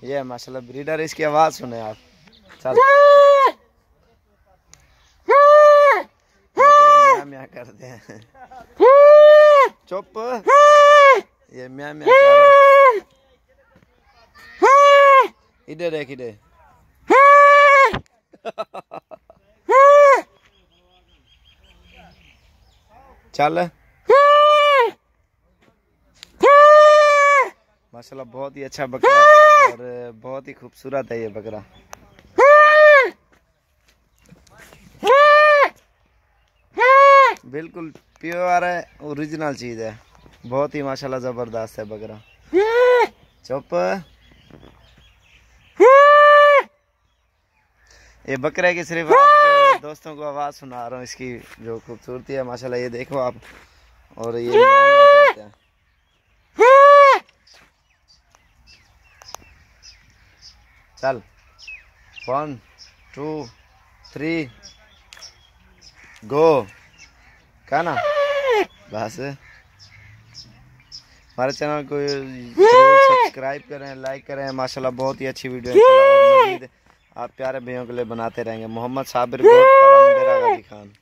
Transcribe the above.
ये माशाल्लाह ब्रीडर, इसकी आवाज सुने आप। चल म्या म्या करते हैं। चुप, ये म्या म्या कर रहा है। इधर देख, इधर चल। माशाल्लाह बहुत ही अच्छा बकरा और बहुत ही खूबसूरत है ये बकरा। बिल्कुल प्योर है, ओरिजिनल चीज है, बहुत ही माशाल्लाह जबरदस्त है बकरा। चुप। ये बकरे की सिर्फ आप दोस्तों को आवाज सुना रहा हूँ, इसकी जो खूबसूरती है माशाल्लाह, ये देखो आप। और ये हैं। चल 1 2 3 गो। क्या ना बस। हमारे चैनल को सब्सक्राइब करें, लाइक करें। माशाल्लाह बहुत ही अच्छी वीडियो है, आप प्यारे भाइयों के लिए बनाते रहेंगे। मोहम्मद साबिर खान।